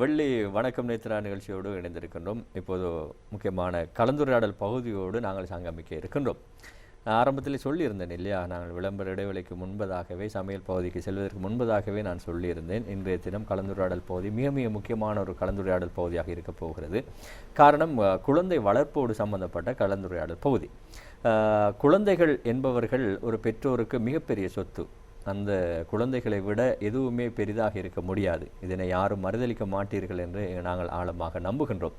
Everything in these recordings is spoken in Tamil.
வெள்ளி வணக்கம் நேத்ரா நிகழ்ச்சியோடு இணைந்திருக்கின்றோம். இப்போது முக்கியமான கலந்துரையாடல் பகுதியோடு நாங்கள் சங்கமிக்க இருக்கின்றோம். ஆரம்பத்தில் சொல்லியிருந்தேன் இல்லையா, நாங்கள் விளம்பர இடைவெளிக்கு முன்பதாகவே சமையல் பகுதிக்கு செல்வதற்கு முன்பதாகவே நான் சொல்லியிருந்தேன், இன்றைய தினம் கலந்துரையாடல் பகுதி மிக மிக முக்கியமான ஒரு கலந்துரையாடல் பகுதியாக இருக்கப் போகிறது. காரணம், குழந்தை வளர்ப்போடு சம்பந்தப்பட்ட கலந்துரையாடல் பகுதி. குழந்தைகள் என்பவர்கள் ஒரு பெற்றோருக்கு மிகப்பெரிய சொத்து. அந்த குழந்தைகளை விட எதுவுமே பெரிதாக இருக்க முடியாது. இதனை யாரும் மறுதளிக்க மாட்டீர்கள் என்று நாங்கள் ஆழமாக நம்புகின்றோம்.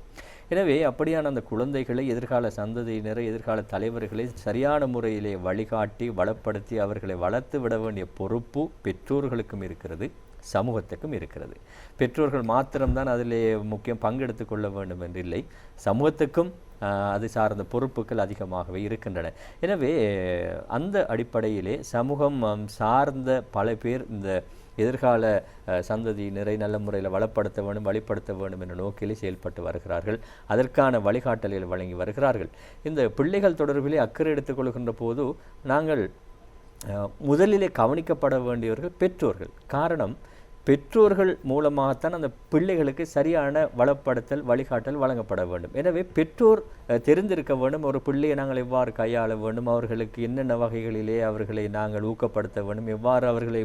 எனவே அப்படியான அந்த குழந்தைகளை, எதிர்கால சந்ததியினரை, எதிர்கால தலைவர்களை சரியான முறையிலே வழிகாட்டி வளப்படுத்தி அவர்களை வளர்த்து விட வேண்டிய பொறுப்பு பெற்றோர்களுக்கும் இருக்கிறது, சமூகத்துக்கும் இருக்கிறது. பெற்றோர்கள் மாத்திரம்தான் அதிலே முக்கியம் பங்கெடுத்து கொள்ள வேண்டும் என்றில்லை, சமூகத்துக்கும் அது சார்ந்த பொறுப்புகள் அதிகமாகவே இருக்கின்றன. எனவே அந்த அடிப்படையிலே சமூகம் சார்ந்த பல பேர் இந்த எதிர்கால சந்ததியினரை நல்ல முறையில் வளப்படுத்த வேண்டும், வழிப்படுத்த வேண்டும் என்ற நோக்கிலே செயல்பட்டு வருகிறார்கள். அதற்கான வழிகாட்டல்களை வழங்கி வருகிறார்கள். இந்த பிள்ளைகள் தொடர்பிலே அக்கறை எடுத்துக்கொள்கின்ற போது நாங்கள் முதலிலே கவனிக்கப்பட வேண்டியவர்கள் பெற்றோர்கள். காரணம், பெற்றோர்கள் மூலமாகத்தான் அந்த பிள்ளைகளுக்கு சரியான வளப்படுத்தல், வழிகாட்டல் வழங்கப்பட வேண்டும். எனவே பெற்றோர் தெரிந்திருக்க வேண்டும், ஒரு பிள்ளையை நாங்கள் எவ்வாறு கையாள வேண்டும், அவர்களுக்கு என்னென்ன வகைகளிலே அவர்களை நாங்கள் ஊக்கப்படுத்த வேண்டும், எவ்வாறு அவர்களை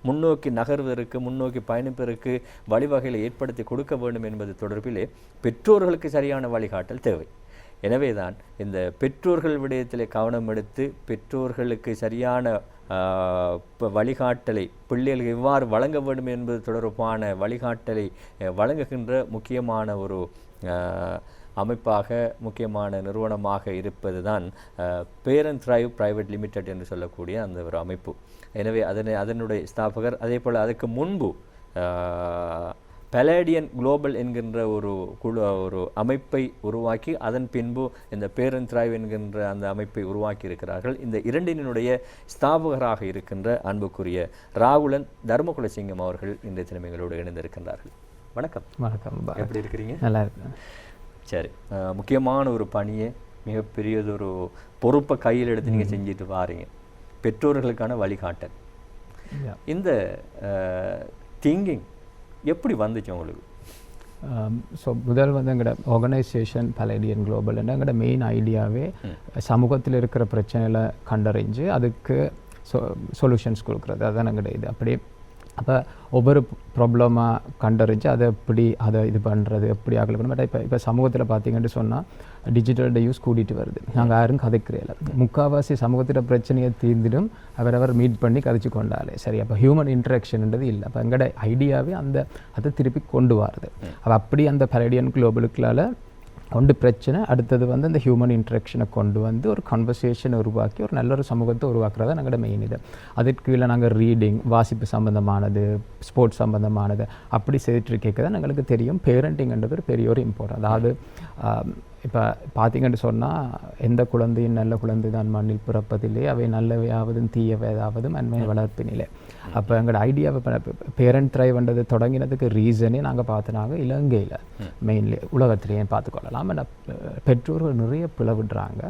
முன்னோக்கி நகர்வதற்கு, முன்னோக்கி பயணிப்பதற்கு வழிவகைகளை ஏற்படுத்தி கொடுக்க வேண்டும் என்பது தொடர்பிலே பெற்றோர்களுக்கு சரியான வழிகாட்டல் தேவை. எனவேதான் இந்த பெற்றோர்கள் விடயத்திலே கவனம் எடுத்து பெற்றோர்களுக்கு சரியான வழிகாட்டலை பிள்ளைகளுக்கு எவ்வாறு வழங்க வேண்டும் என்பது தொடர்பான வழிகாட்டலை வழங்குகின்ற முக்கியமான ஒரு அமைப்பாக, முக்கியமான நிறுவனமாக இருப்பது தான் பேரண்ட் த்ரைவ் பிரைவேட் லிமிடெட் என்று சொல்லக்கூடிய அந்த ஒரு அமைப்பு. எனவே அதனுடைய ஸ்தாபகர், அதே போல் அதுக்கு முன்பு பலேடியன் குளோபல் என்கின்ற ஒரு அமைப்பை உருவாக்கி அதன் பின்பு இந்த பேரண்ட் த்ரைவ் என்கின்ற அந்த அமைப்பை உருவாக்கி இருக்கிறார்கள். இந்த இரண்டினுடைய ஸ்தாபகராக இருக்கின்ற அன்புக்குரிய ராகுலன் தர்மகுலசிங்கம் அவர்கள் இந்த தினம் எங்களோடு இணைந்திருக்கின்றார்கள். வணக்கம். வணக்கம். எப்படி இருக்கிறீங்க? நல்லா இருக்கேன். சரி, முக்கியமான ஒரு பணியை, மிகப்பெரியதொரு பொறுப்பை கையில் எடுத்து நீங்கள் செஞ்சுட்டு வாரீங்க, பெற்றோர்களுக்கான வழிகாட்டல். இந்த திங்கிங் எப்படி வந்துச்சு உங்களுக்கு? ஸோ முதல் வந்து எங்களோட ஆர்கனைசேஷன் பலேடியன் குளோபல் எங்களோட மெயின் ஐடியாவே சமூகத்தில் இருக்கிற பிரச்சனைகளை கண்டறிஞ்சு அதுக்கு சொல்யூஷன்ஸ் கொடுக்குறது. அதுதான் எங்களோட இது. அப்படியே அப்போ ஒவ்வொரு ப்ராப்ளமாக கண்டறிஞ்சு அதை இது பண்ணுறது எப்படி ஆகலை பண்ண. பட் இப்போ சமூகத்தில் பார்த்தீங்கன்னு சொன்னால் டிஜிட்டல் யூஸ் கூட்டிகிட்டு வருது. நாங்கள் யாரும் கதைக்கிறேன், முக்கால்வாசி சமூகத்தில் பிரச்சனையை தீர்ந்துடும் அவரவர் மீட் பண்ணி கதைச்சு கொண்டாலே சரி. அப்போ ஹியூமன் இன்ட்ராக்ஷன்ன்றது இல்லை. அப்போ எங்களோட ஐடியாவே அதை திருப்பி கொண்டு வருது. அப்போ அப்படி அந்த பலேடியன் குளோபலுக்குள்ளால் ஒன்று பிரச்சனை, அடுத்தது வந்து அந்த ஹியூமன் இன்ட்ராக்ஷனை கொண்டு வந்து ஒரு கான்வர்சேஷனை உருவாக்கி ஒரு நல்ல ஒரு சமூகத்தை உருவாக்குறதா நாங்களோட மெயின் இது. அதுக்கு கீழே நாங்கள் ரீடிங், வாசிப்பு சம்மந்தமானது, ஸ்போர்ட்ஸ் சம்மந்தமானது அப்படி செய்துட்டு கேட்க எங்களுக்கு தெரியும் பேரண்டிங்ன்றது ஒரு பெரிய ஒரு இம்பார்ட்டன்ட். அதாவது இப்போ பார்த்தீங்கன்னு சொன்னால் எந்த குழந்தையும் நல்ல குழந்தை தான் மண்ணில் பிறப்பதில்லை, அவை நல்லவையாவதும் தீயவையாவதும் அண்மை வளர்ப்பினிலே. அப்போ எங்களோட ஐடியாவை பேரண்ட் த்ரைவ்ன்றது தொடங்கினதுக்கு ரீசனே நாங்கள் பார்த்தனாங்க இலங்கையில் மெயின்லி, உலகத்திலேயே பார்த்துக்கொள்ளலாம். பெற்றோர்கள் நிறைய பிளவிடுறாங்க.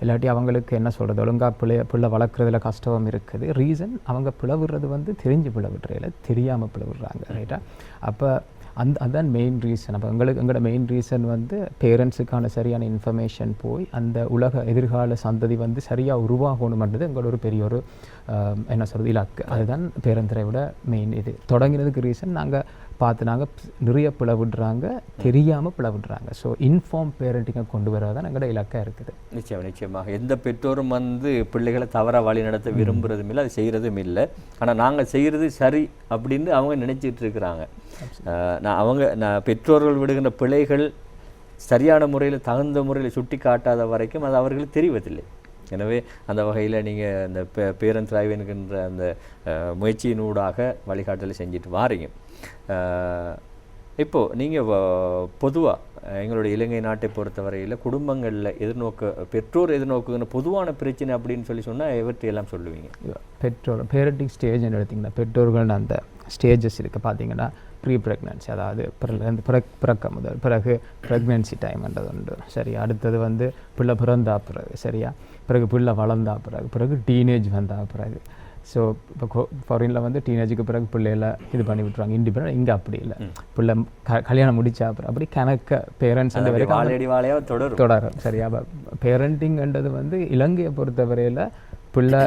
இல்லாட்டி அவங்களுக்கு என்ன சொல்கிறது, ஒழுங்காக பிள்ளை வளர்க்குறதுல கஷ்டம் இருக்குது. ரீசன் அவங்க பிளவுறது வந்து தெரிஞ்சு பிளவிடுறதில்ல, தெரியாமல் பிளவிடுறாங்க. ரைட்டா? அப்போ அதுதான் மெயின் ரீசன். அப்போ எங்களோட மெயின் ரீசன் வந்து பேரண்ட்ஸுக்கான சரியான இன்ஃபர்மேஷன் போய் அந்த உலக எதிர்கால சந்ததி வந்து சரியாக உருவாகணும்ன்றது எங்களோட ஒரு பெரிய ஒரு என்ன சொல்கிறது இலக்கு. அதுதான் பேரண்ட் த்ரைவோட மெயின் இது. தொடங்கினதுக்கு ரீசன் நாங்கள் நிறைய பிளவிடுறாங்க, தெரியாமல் பிளவிடுறாங்க. ஸோ இன்ஃபார்ம் பேரண்டிங்கை கொண்டு வரதான் எங்களோட இலக்காக இருக்குது. நிச்சயமாக எந்த பெற்றோரும் வந்து பிள்ளைகளை தவறாக வழி நடத்த விரும்புகிறதும் இல்லை, அது செய்கிறதும் இல்லை. ஆனால் நாங்கள் செய்கிறது சரி அப்படின்னு அவங்க நினச்சிட்டு இருக்கிறாங்க. பெற்றோர்கள் விடுகின்ற பிள்ளைகள் சரியான முறையில், தகுந்த முறையில் சுட்டி காட்டாத வரைக்கும் அது அவர்களுக்கு தெரிவதில்லை. எனவே அந்த வகையில் நீங்கள் அந்த பேரண்ட் த்ரைவ் என்கின்ற அந்த முயற்சியினூடாக வழிகாட்டலை செஞ்சுட்டு வாரீங்க. இப்போது நீங்கள் பொதுவாக எங்களுடைய இலங்கை நாட்டை பொறுத்தவரையில் குடும்பங்களில் பெற்றோர் எதிர்நோக்குகிற பொதுவான பிரச்சனை அப்படின்னு சொன்னால் எவற்றையெல்லாம் சொல்லுவீங்க? பேரண்டிங் ஸ்டேஜ்னு எடுத்திங்கன்னா பெற்றோர்கள் அந்த ஸ்டேஜஸ் இருக்குது. பார்த்தீங்கன்னா ப்ரீ ப்ரெக்னன்சி, அதாவது பிறக்க முதல், பிறகு ப்ரெக்னன்சி டைம்ன்றது உண்டு. சரி, அடுத்தது வந்து பிள்ளை பிறந்தா பிறகு, சரியா, பிறகு பிள்ளை வளர்ந்தா பிறகு, பிறகு டீனேஜ் வந்தா பிறகு, ஸோ இப்போ ஃபாரினில் வந்து டீனேஜுக்கு பிறகு பிள்ளைகளை இது பண்ணி விட்டுருவாங்க இண்டிபெண்ட். இங்கே அப்படி இல்லை, பிள்ளை கல்யாணம் முடிச்சா அப்புறம் அப்படி கணக்க பேரண்ட்ஸ் தொடரும். சரியா? பேரண்டிங்ன்றது வந்து இலங்கையை பொறுத்த வரையில் பிள்ளை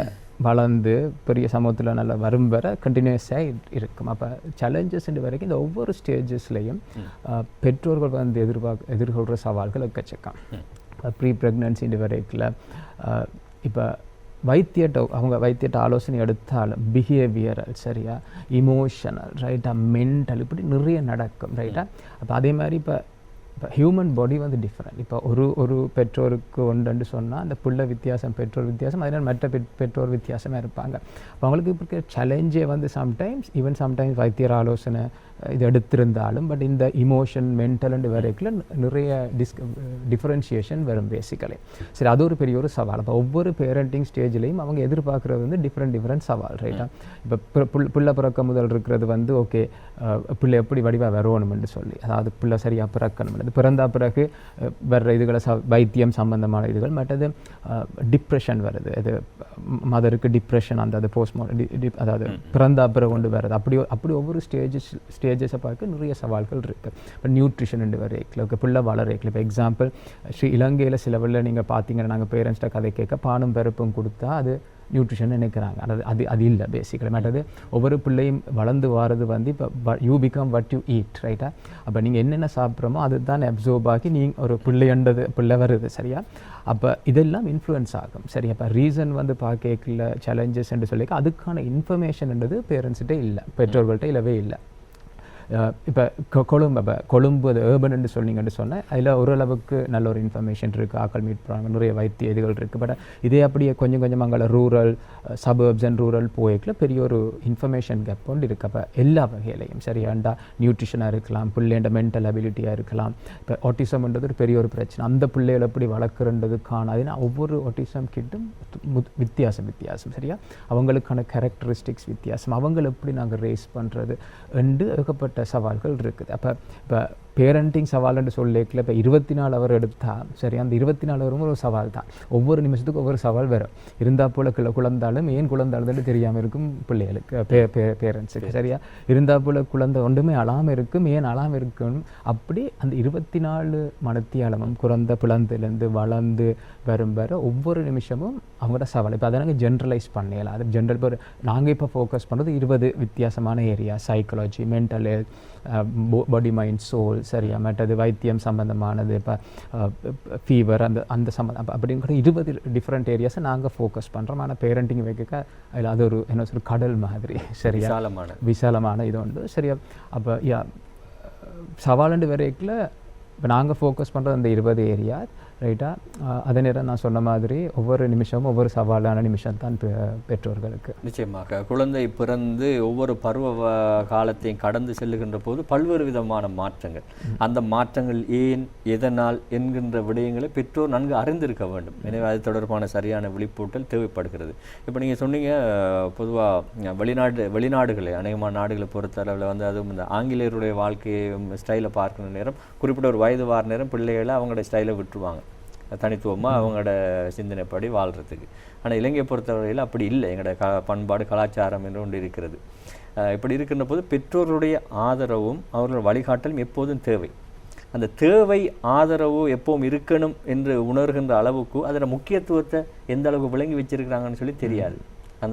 வளர்ந்து பெரிய சமூகத்தில் நல்லா வரும் வர கண்டினியூஸாக இருக்கும். அப்போ சேலஞ்சஸ் வரைக்கும் இந்த ஒவ்வொரு ஸ்டேஜஸ்லையும் பெற்றோர்கள் வந்து எதிர்கொள்கிற சவால்கள் எக்கச்சக்கம். ப்ரீ ப்ரெக்னன்சி வரைக்கும் இப்போ அவங்க வைத்தியட்ட ஆலோசனை எடுத்தாலும் பிஹேவியரல், சரியா, இமோஷனல், ரைட்டாக, மென்டல், இப்படி நிறைய நடக்கும். ரைட்டாக? அப்போ அதே மாதிரி இப்போ ஹியூமன் பாடி வந்து டிஃப்ரெண்ட். இப்போ ஒரு பெற்றோருக்கு ஒன்றுன்னு சொன்னால் அந்த பிள்ளை வித்தியாசம், பெற்றோர் வித்தியாசம், அதனால் மற்ற பெற்றோர் வித்தியாசமாக இருப்பாங்க. அப்போ அவங்களுக்கு இப்போ சேலஞ்சே வந்து சம்டைம்ஸ் வைத்தியர் ஆலோசனை இது எடுத்திருந்தாலும் பட் இந்த இமோஷன், மென்டல் அண்ட் வரைக்கும் நிறைய டிஃப்ரென்ஷியேஷன் வரும் பேசிக்கலி. சரி, அது ஒரு பெரிய ஒரு சவால். அப்போ ஒவ்வொரு பேரண்டிங் ஸ்டேஜ்லேயும் அவங்க எதிர்பார்க்குறது வந்து டிஃப்ரெண்ட் சவால். ரைட்டாக? இப்போ பிள்ளை பிறக்க முதல் இருக்கிறது வந்து ஓகே பிள்ளை எப்படி வடிவாக வரணும்னு சொல்லி, அதாவது பிள்ளை சரியாக பிறக்கணும். அது பிறந்தா பிறகு வர்ற இதுகளை வைத்தியம் சம்பந்தமான இதுகள். மற்றது டிப்ரெஷன் வருது, அது மதருக்கு டிப்ரெஷன், அந்த போஸ்ட்மார்ட்டம், அதாவது பிறந்தா பிறகு கொண்டு வர்றது. அப்படி ஒவ்வொரு ஸ்டேஜஸை பார்க்க நிறைய சவால்கள் இருக்குது. இப்போ நியூட்ரிஷன் வரைக்கும் பிள்ளை வளரேக்கில். இப்போ எக்ஸாம்பிள் இலங்கையில் சில வேளை நீங்கள் பார்த்தீங்கன்னா நாங்கள் பேரண்ட்ஸ்கிட்ட கதை கேட்க பாலும் பருப்பும் கொடுத்தா அது நியூட்ரிஷன் நினைக்கிறாங்க. அது இல்லை பேசிக்கலி. மற்றது ஒவ்வொரு பிள்ளையும் வளர்ந்து வாரது வந்து இப்போ you become what you eat. ரைட்டாக? அப்போ நீங்கள் என்னென்ன சாப்பிட்றோமோ அது தான் அப்சர்வ் ஆகி நீங்கள் ஒரு பிள்ளை வருது. சரியா? அப்போ இதெல்லாம் இன்ஃப்ளூயன்ஸ் ஆகும். சரி, அப்போ ரீசன் வந்து பார்க்கல சேலஞ்சஸ் என்று சொல்லி அதுக்கான இன்ஃபர்மேஷன்ன்றது பேரண்ட்ஸ்கிட்ட இல்லை, பெற்றோர்கள்ட்ட இல்லவே இல்லை. இப்போ கொழும்பு அது ஏர்பன் சொன்னீங்கன்னு சொன்னேன், அதில் ஓரளவுக்கு நல்ல ஒரு இன்ஃபர்மேஷன் இருக்குது, ஆக்கள் மீட் பண்ணுறாங்க, நிறைய வைத்திய இதுகள் இருக்குது. பட் இதே அப்படியே கொஞ்சம் அங்கே ரூரல் சபர்ப்ஸ் அண்ட் ரூரல் போய்க்கில் பெரிய ஒரு இன்ஃபர்மேஷன் கேப் கொண்டு இருக்குது. அப்போ எல்லா வகையிலையும் சரியாண்டா நியூட்ரிஷனாக இருக்கலாம், பிள்ளைண்ட மென்டல் அபிலிட்டியாக இருக்கலாம். இப்போ ஆட்டிசம்ன்றது ஒரு பெரிய ஒரு பிரச்சனை, அந்த பிள்ளைகளை எப்படி வளர்க்குறதுக்கான அதுனா ஒவ்வொரு ஆட்டிசம் கிட்டும் வித்தியாசம். சரியா? அவங்களுக்கான கேரக்டரிஸ்டிக்ஸ் வித்தியாசம், அவங்களை எப்படி நாங்கள் ரேஸ் பண்ணுறது என்று ஏகப்பட்ட சவால்கள் இருக்குது. அப்போ இப்போ பேரண்டிங் சவால்னு சொல்லிக்கல இப்போ 24 ஹவர் எடுத்தால் சரி, அந்த 24 ஹவரும் ஒரு சவால் தான். ஒவ்வொரு நிமிஷத்துக்கும் ஒவ்வொரு சவால் வரும். இருந்தால் போல் குழந்தாலும் ஏன் குழந்தாலும் தெரியாமல் இருக்கும் பிள்ளைகளுக்கு, பேரண்ட்ஸுக்கு. சரியா? இருந்தால் போல் குழந்தை ஒன்றுமே அழாமல் இருக்கும், ஏன் அழாமல் இருக்கும். அப்படி அந்த 24 மணித்தியாலமும் குழந்தை பிளந்துலேருந்து வளர்ந்து வரும் வர ஒவ்வொரு நிமிஷமும் அவங்களோட சவால். இப்போ அதை நாங்கள் ஜென்ரலைஸ் பண்ணலாம். அது ஜென்ரல் இப்போ நாங்கள் இப்போ ஃபோக்கஸ் பண்ணுறது 20 வித்தியாசமான area, psychology, mental health, body mind soul, சரியா, மற்றது வைத்தியம் சம்பந்தமானது, இப்போ ஃபீவர், அந்த சம்பந்தம் அப்படிங்கிற 20 டிஃப்ரெண்ட் ஏரியாஸை நாங்கள் ஃபோக்கஸ் பண்ணுறோம். ஆனால் பேரண்டிங் வைக்க அதில் அது ஒரு என்ன ஒரு கடல் மாதிரி, சரியா, விசாலமான இது உண்டு. சரியா? அப்போ சவாலுண்டு வரைக்கில் இப்போ நாங்கள் ஃபோக்கஸ் பண்ணுறது அந்த 20 ஏரியா. ரைட்டாக? அதே நேரம் நான் சொன்ன மாதிரி ஒவ்வொரு நிமிஷமும் ஒவ்வொரு சவாலான நிமிஷம் தான் பெற்றோர்களுக்கு. நிச்சயமாக குழந்தை பிறந்து ஒவ்வொரு பருவ காலத்தையும் கடந்து செல்லுகின்ற போது பல்வேறு விதமான மாற்றங்கள், அந்த மாற்றங்கள் ஏன், எதனால் என்கின்ற விடயங்களை பெற்றோர் நன்கு அறிந்திருக்க வேண்டும். எனவே அது தொடர்பான சரியான விழிப்பூட்டல் தேவைப்படுகிறது. இப்போ நீங்கள் சொன்னீங்க பொதுவாக வெளிநாடுகளை, அநேகமான நாடுகளை பொறுத்தளவில் வந்து அதுவும் இந்த ஆங்கிலேயருடைய வாழ்க்கையை ஸ்டைலை பார்க்குற நேரம் குறிப்பிட்ட ஒரு வயது வார நேரம் பிள்ளைகளை அவங்களோட ஸ்டைலை விட்டுருவாங்க, தனித்துவமாக அவங்களோட சிந்தனைப்படி வாழ்கிறதுக்கு. ஆனால் இலங்கையை பொறுத்தவரையில் அப்படி இல்லை. எங்களோட பண்பாடு கலாச்சாரம் என்று ஒன்று இருக்கிறது. இப்படி இருக்கின்ற போது பெற்றோருடைய ஆதரவும் அவர்களோட வழிகாட்டலும் எப்போதும் தேவை. அந்த தேவை ஆதரவு எப்பவும் இருக்கணும் என்று உணர்கின்ற அளவுக்கு அதோட முக்கியத்துவத்தை எந்த அளவுக்கு விளங்கி வச்சிருக்கிறாங்கன்னு சொல்லி தெரியாது.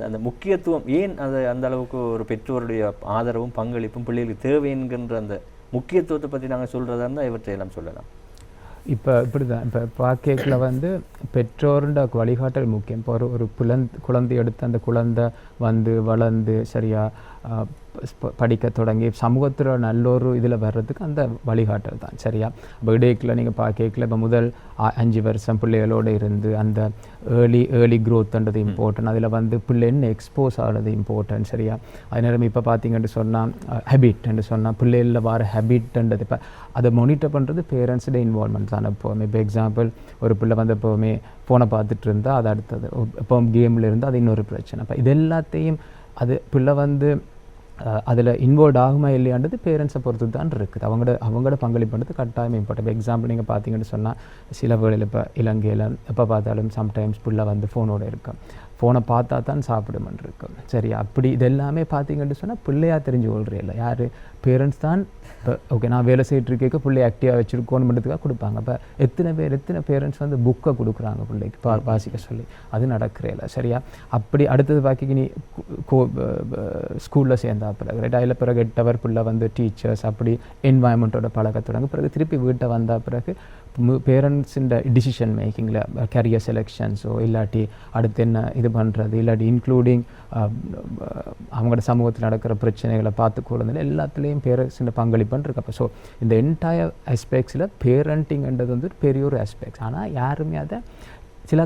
அந்த முக்கியத்துவம் ஏன் அந்த அளவுக்கு ஒரு பெற்றோருடைய ஆதரவும் பங்களிப்பும் பிள்ளைகளுக்கு தேவை என்கின்ற அந்த முக்கியத்துவத்தை பற்றி நாங்கள் சொல்கிறதா இருந்தால் இவற்றையெல்லாம் சொல்லலாம். இப்போ இப்படி தான் இப்போ பார்க்கல வந்து பெற்றோருண்ட வழிகாட்டல் முக்கியம். இப்போ ஒரு குழந்தை எடுத்து அந்த குழந்தை வந்து வளர்ந்து சரியா படிக்க தொடங்கி சமூகத்தில் நல்லொரு இதில் வர்றதுக்கு அந்த வழிகாட்டல் தான். சரியா? இப்போ இடைக்கில் நீங்கள் பார்க்கல இப்போ முதல் 5 வருஷம் பிள்ளைகளோடு இருந்து அந்த ஏர்லி க்ரோத்ன்றது இம்பார்ட்டன்ட். அதில் வந்து பிள்ளைன்னு எக்ஸ்போஸ் ஆகிறது இம்பார்ட்டன்ட். சரியா? அதே நேரம் இப்போ பார்த்தீங்கன்னு சொன்னால் ஹேபிட்ன்னு சொன்னால் பிள்ளைகளில் வர ஹேபிட்ன்றது இப்போ அதை மானிட்டர் பண்ணுறது பேரண்ட்ஸோட இன்வால்மெண்ட் தான். எப்போவுமே இப்போ எக்ஸாம்பிள் ஒரு பிள்ளை வந்து எப்போவுமே ஃபோனை பார்த்துட்டு இருந்தால் அது அடுத்தது, இப்போ கேமில் இருந்தால் அது இன்னொரு பிரச்சனை. இப்போ இது எல்லாத்தையும் அது பிள்ளை வந்து அதில் இன்வால்வ் ஆகுமா இல்லையான்றது பேரண்ட்ஸை பொறுத்து தான் இருக்குது. அவங்களோட பங்களிப்பு பண்ணுறது கட்டாயம் இம்பார்ட்டன்ட். இப்போ எக்ஸாம்பிள் நீங்கள் பார்த்தீங்கன்னு சொன்னால் சில வேளையில் இப்போ இலங்கையில் எப்போ பார்த்தாலும் சம்டைம்ஸ் பிள்ளை வந்து ஃபோனோடு இருக்கும். ஃபோனை பார்த்தா தான் சாப்பிடுமென்று இருக்கும். சரி, அப்படி இதெல்லாமே பார்த்தீங்கன்னு சொன்னால் பிள்ளையாக தெரிஞ்சு கொள்றே இல்லை. யார் பேரண்ட்ஸ் தான் இப்போ ஓகே நான் வேலை செய்யிட்டு இருக்க பிள்ளை ஆக்டிவாக வச்சுருக்கோன்னு கொடுப்பாங்க. அப்போ எத்தனை பேரண்ட்ஸ் வந்து புக்கை கொடுக்குறாங்க பிள்ளைக்கு வாசிக்க சொல்லி, அது நடக்கிறே இல்லை. சரியா? அப்படி அடுத்தது பாக்கி நீ ஸ்கூலில் சேர்ந்தா பிறகு ரைட், அதில் பிறகு 8 hour பிள்ளை வந்து டீச்சர்ஸ் அப்படி என்வாயன்மெண்ட்டோட பழக்கத்தொடங்க பிறகு திருப்பி வீட்டை வந்த பிறகு பேரண்ட்ஸுன்ற டிசிஷன் மேக்கிங்கில் கேரியர் செலெக்ஷன்ஸோ இல்லாட்டி அடுத்து என்ன இது பண்ணுறது இல்லாட்டி இன்க்ளூடிங் அவங்களோட சமூகத்தில் நடக்கிற பிரச்சனைகளை பார்த்துக்கொள்ளுதில் எல்லாத்துலேயும் பேரண்ட்ஸுன்ற பங்களிப்புன்னு இருக்கு. அப்போ ஸோ இந்த என்டையர் ஆஸ்பெக்ட்ஸில் பேரண்டிங்ன்றது வந்து பெரிய ஒரு ஆஸ்பெக்ட்ஸ். ஆனால் யாருமே அதை சில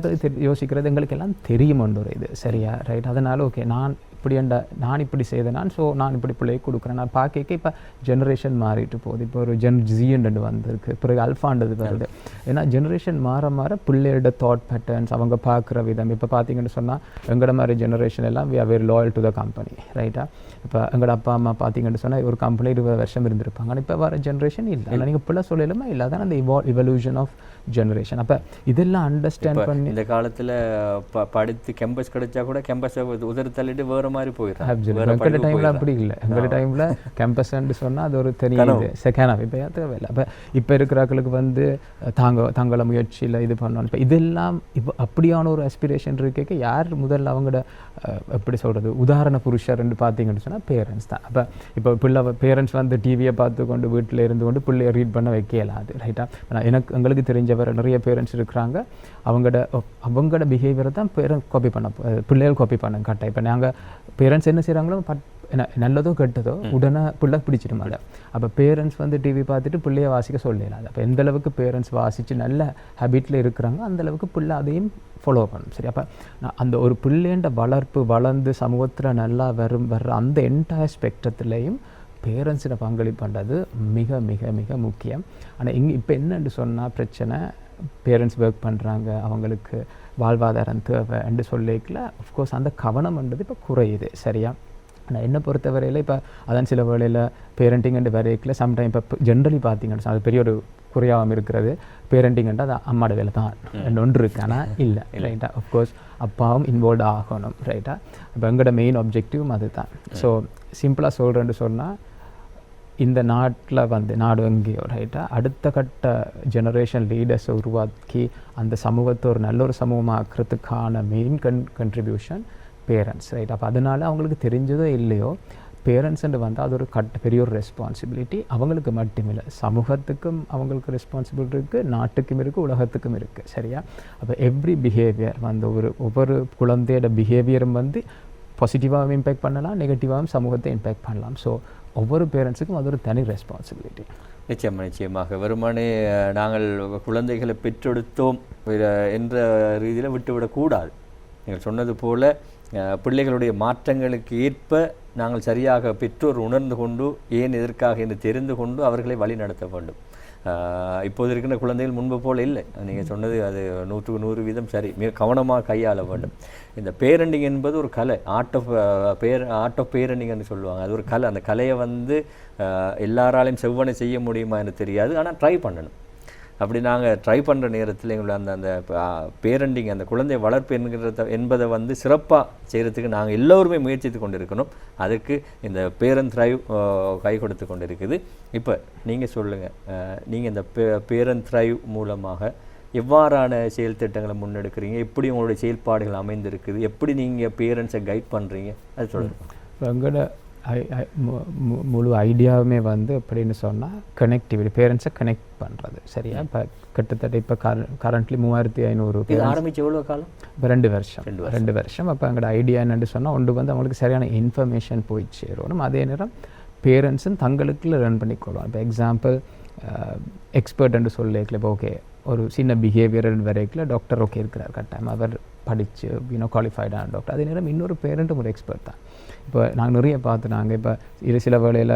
யோசிக்கிறது எங்களுக்கு எல்லாம் தெரியுமென்ற ஒரு இது. சரியா? ரைட். அதனால் ஓகே நான் இப்படி செய்தேன், ஸோ நான் இப்படி பிள்ளையை கொடுக்குறேன். நான் பார்க்க இப்போ ஜெனரேஷன் மாறிட்டு போகுது. இப்போ ஒரு ஜின்னு வந்திருக்கு, பிறகு அல்ஃபான்றது வருது. ஏன்னா ஜெனரேஷன் மாற பிள்ளையோட தாட் பேட்டர்ன்ஸ் அவங்க பார்க்குற விதம். இப்போ பார்த்தீங்கன்னு சொன்னால் எங்களோட மாதிரி ஜெனரேஷன் எல்லாம் we are very loyal to the company. ரைட்டா? இப்போ எங்களோட அப்பா அம்மா பார்த்தீங்கன்னு சொன்னால் ஒரு கம்பெனி 20 வருஷம் இருந்திருப்பாங்க. ஆனால் இப்போ வர ஜென்ரேஷன் இல்லை. ஆனால் நீங்கள் பிள்ளை சொல்லலுமா இல்லை, அதான் அந்த இவல்யூஷன் ஆஃப் ஜெனரேஷன். அப்போ இதெல்லாம் அண்டர்ஸ்டாண்ட் பண்ணி இந்த காலத்தில் படித்து கேம்பஸ் கிடைச்சா கூட கேம்பஸை உதறி தள்ளிட்டு வேறு மாதிரி போயிடும். எங்களோட டைமில் அப்படி இல்லை. எங்களோட டைமில் கேம்பஸ்ன்னு சொன்னால் அது ஒரு தெரியுது செகண்ட் இப்போ தேவையில்லை. அப்போ இப்போ இருக்கிறாக்களுக்கு வந்து தங்களை முயற்சியில் இது பண்ணணும். இப்போ இதெல்லாம் இப்போ அப்படியான ஒரு அஸ்பிரேஷன் இருக்க யார் முதல்ல அவங்களோட எப்படி சொல்கிறது உதாரண புருஷர்ன்னு பார்த்தீங்கன்னு சொன்னால் பேரண்ட்ஸ் தான். அப்போ இப்போ பேரண்ட்ஸ் வந்து டிவியை பார்த்து கொண்டு வீட்டில் இருந்து கொண்டு பிள்ளைய ரீட் பண்ண வைக்கலாது. ரைட்டா? எங்களுக்கு தெரிஞ்ச நிறைய பேரண்ட்ஸ் இருக்கிறாங்க, அவங்களோட பிஹேவியரை தான் பேரண்ட் காப்பி பண்ண பிள்ளைகள் காப்பி பண்ண கட்டாயம். இப்போ நாங்கள் பேரண்ட்ஸ் என்ன செய்கிறாங்களோ நல்லதோ கெட்டதோ உடனே பிள்ளை பிடிச்சிடும் அதை. அப்போ பேரண்ட்ஸ் வந்து டிவி பார்த்துட்டு பிள்ளைய வாசிக்க சொல்லலாது. அப்போ எந்த அளவுக்கு பேரண்ட்ஸ் வாசித்து நல்ல ஹேபிட்டில் இருக்கிறாங்க அந்தளவுக்கு பிள்ளை அதையும் ஃபாலோ பண்ணணும். சரி? அப்போ அந்த ஒரு பிள்ளைன்ற வளர்ப்பு வளர்ந்து சமூகத்தில் நல்லா வர்ற அந்த என்டையர் ஸ்பெக்ட்ரத்துலேயும் பேரண்ட்ஸோட பங்களிப்பு பண்ணுறது மிக மிக மிக முக்கியம். ஆனால் இப்போ என்னென்னு சொன்னால் பிரச்சனை, பேரண்ட்ஸ் ஒர்க் பண்ணுறாங்க, அவங்களுக்கு வாழ்வாதாரம் தேவை என்று சொல்லிக்கல அஃப்கோர்ஸ் அந்த கவனம்ன்றது இப்போ குறையுது. சரியா? ஆனால் என்னை பொறுத்தவரையில் இப்போ அதான் சில வேளையில் பேரண்டிங் வரைக்கல சம்டைம் இப்போ ஜென்ரலி பார்த்தீங்கன்னு அது பெரிய ஒரு குறையாமல் இருக்கிறது. பேரண்டிங்ன்றது அது அம்மாவோட வேலை தான் ஒன்று இருக்கு, ஆனால் இல்லை. ரைட்டா? அஃப்கோர்ஸ் அப்பாவும் இன்வால்வ் ஆகணும். ரைட்டா? இப்போ எங்களோட மெயின் ஆப்ஜெக்டிவும் அது தான். ஸோ சிம்பிளாக சொல்கிறேன்னு சொன்னால் இந்த நாட்டில் வந்து நாடு எங்கேயோ ரைட்டா அடுத்த கட்ட ஜெனரேஷன் லீடர்ஸை உருவாக்கி அந்த சமூகத்தை ஒரு நல்ல ஒரு சமூகமாக்குறதுக்கான மெயின் கண்ட்ரிபியூஷன் பேரண்ட்ஸ். ரைட்? அப்போ அதனால அவங்களுக்கு தெரிஞ்சதோ இல்லையோ பேரண்ட்ஸ்ன்னு வந்து அது ஒரு பெரிய ஒரு ரெஸ்பான்சிபிலிட்டி. அவங்களுக்கு மட்டுமில்லை, சமூகத்துக்கும் அவங்களுக்கு ரெஸ்பான்சிபிலிட்டி இருக்குது, நாட்டுக்கும் இருக்குது, உலகத்துக்கும் இருக்குது. சரியா? அப்போ எவ்ரி பிஹேவியர் வந்து ஒவ்வொரு குழந்தையோட பிஹேவியரும் வந்து பாசிட்டிவாகவும் இம்பேக்ட் பண்ணலாம், நெகட்டிவாகவும் சமூகத்தை இம்பேக்ட் பண்ணலாம். ஸோ ஒவ்வொரு பேரண்ட்ஸுக்கும் அது ஒரு தனி ரெஸ்பான்சிபிலிட்டி. நிச்சயமாக வெறுமனே நாங்கள் குழந்தைகளை பெற்றெடுத்தோம் என்ற ரீதியில் விட்டுவிடக்கூடாது. நீங்கள் சொன்னது போல் பிள்ளைகளுடைய மாற்றங்களுக்கு ஏற்ப நாங்கள் சரியாக பெற்றோர் உணர்ந்து கொண்டு ஏன் எதற்காக என்று தெரிந்து கொண்டு அவர்களை வழி நடத்த வேண்டும். இப்போது இருக்கின்ற குழந்தைகள் முன்பு போல் இல்லை. நீங்கள் சொன்னது அது 100% சரி. மிக கவனமாக கையாள வேண்டும். இந்த பேரண்டிங் என்பது ஒரு கலை, ஆர்ட் ஆஃப் பேரண்டிங் என்று சொல்லுவாங்க. அது ஒரு கலை. அந்த கலையை வந்து எல்லாராலையும் செவ்வனை செய்ய முடியுமா என்று தெரியாது, ஆனால் ட்ரை பண்ணணும். அப்படி நாங்கள் ட்ரை பண்ணுற நேரத்தில் எங்களோட அந்த பேரண்டிங் அந்த குழந்தை வளர்ப்பு என்பதை வந்து சிறப்பாக செய்கிறதுக்கு நாங்கள் எல்லோருமே முயற்சித்து கொண்டு இருக்கணும். அதுக்கு இந்த பேரண்ட் த்ரைவ் கை கொடுத்து கொண்டு இருக்குது. இப்போ நீங்கள் சொல்லுங்கள், நீங்கள் இந்த பேரண்ட் த்ரைவ் மூலமாக எவ்வாறான செயல் திட்டங்களை முன்னெடுக்கிறீங்க, எப்படி உங்களுடைய செயல்பாடுகள் அமைந்திருக்குது, எப்படி நீங்கள் பேரண்ட்ஸை கைட் பண்ணுறீங்க, அது சொல்லுங்கள். எங்களோட முழு ஐடியாவுமே வந்து எப்படின்னு சொன்னால் கனெக்டிவிட்டி, பேரண்ட்ஸை கனெக்ட் பண்ணுறது. சரியா? இப்போ கிட்டத்தட்ட இப்போ கரண்ட்லி 3500 ஆரம்பிச்சு எவ்வளோ காலம்? இப்போ 2 வருஷம். அப்போ எங்களோட ஐடியா என்னென்னு சொன்னால் ஒன்று வந்து அவங்களுக்கு சரியான இன்ஃபர்மேஷன் போய் சேரணும், அதே நேரம் பேரண்ட்ஸும் தங்களுக்குள்ள ரன் பண்ணிக்கொள்ளும். இப்போ எக்ஸாம்பிள் எக்ஸ்பர்ட்னு சொல்லிக்கல, இப்போ ஓகே ஒரு சின்ன பிஹேவியர் வரைக்கும் டாக்டர் ஓகே இருக்கிறார் கட்டாயம், அவர் படித்து குவாலிஃபைடான டாக்டர். அதே நேரம் இன்னொரு பேரண்ட்டும் ஒரு எக்ஸ்பர்ட் தான். இப்போ நாங்கள் நிறைய பார்த்துனாங்க. இப்போ இது சில வேளையில்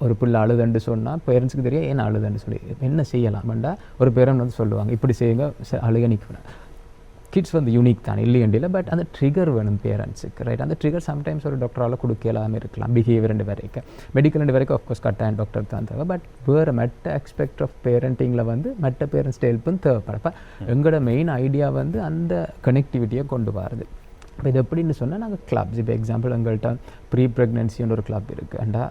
ஒரு பிள்ளை அழுதுன்னு சொன்னால் பேரண்ட்ஸுக்கு தெரியும் ஏன் அழுதுன்னு சொல்லி என்ன செய்யலாம்டா ஒரு பேரண்ட் வந்து சொல்லுவாங்க இப்படி செய்யுங்க, அழுக நிற்கணும். கிட்ஸ் வந்து யூனிக் தான் இல்லையண்டியில், பட் அந்த ட்ரிகர் வேணும் பேரண்ட்ஸுக்கு, ரைட்? அந்த ட்ரிகர் சம்டைம்ஸ் ஒரு டாக்டரால் கொடுக்கலாமல் இருக்கலாம், பிஹேவியர் வரைக்கும், மெடிக்கல் வரைக்கும் ஆஃப்கோர்ஸ் கட்டாயம் டாக்டர் தான் தேவை, பட் வேறு மெட்ட எக்ஸ்பெக்ட் ஆஃப் பேரண்டிங்கில் வந்து மெட்ட பேரண்ட்ஸ் ஹெல்ப்பும் தேவைப்படப்போ எங்களோட மெயின் ஐடியா வந்து அந்த கனெக்டிவிட்டியை கொண்டு வரது. இப்போ இது எப்படின்னு சொன்னால் நாங்கள் கிளப்ஸ், இப்போ எக்ஸாம்பிள் எங்கள்கிட்ட ப்ரீ ப்ரெக்னன்சின்னு ஒரு கிளப் இருக்குது, அண்டா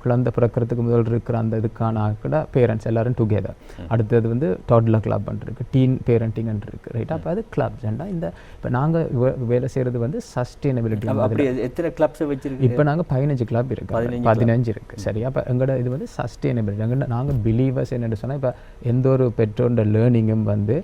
குழந்தை பிறக்கிறதுக்கு முதல் இருக்கிற அந்த இதுக்கான கூட பேரண்ட்ஸ் எல்லோரும் டுகெதர். அடுத்தது வந்து டாட்லர் கிளப் இருக்குது, டீன் பேரண்டிங் இருக்குது, ரைட்? அப்போ அது கிளப்ஸ் அண்டா இந்த இப்போ நாங்கள் வேலை செய்கிறது வந்து சஸ்டெயினபிலிட்டி. எத்தனை கிளப்ஸை வச்சுருக்கு? இப்போ நாங்கள் 15 கிளப் இருக்குது, 15 இருக்குது, சரி? அப்போ எங்களோட இது வந்து சஸ்டெயினபிலிட்டி. நாங்கள் பிலீவர்ஸ் என்னென்னு சொன்னால், இப்போ எந்த ஒரு பெற்றோரோட லேர்னிங்கும் வந்து